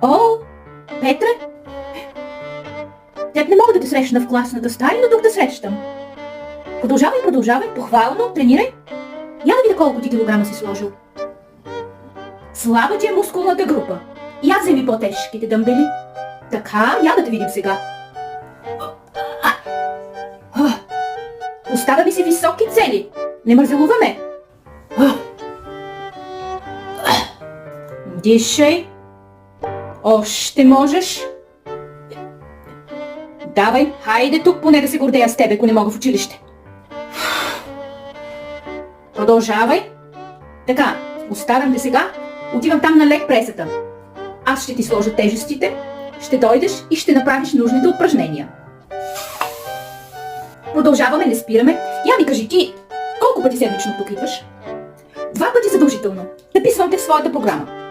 О, Петре? Тя не мога да те срещна в класната стая, но тук да срещам. Продължавай, похвално, тренирай. Я да видя колко ти килограма си сложил. Слаба ти е мускулната група. Я вземи по-тежките дъмбели. Така, я да те видим сега. Поставяме си високи цели. Не мързелуваме. Дишай. Още можеш. Давай, хайде тук поне да се гордея с тебе, ако не мога в училище. Продължавай. Така, оставям те сега. Отивам там на лек пресата. Аз ще ти сложа тежестите. Ще дойдеш и ще направиш нужните упражнения. Продължаваме, не спираме. Я ми кажи ти, колко пъти седмично тук идваш? 2 пъти задължително. Написвам те в своята програма.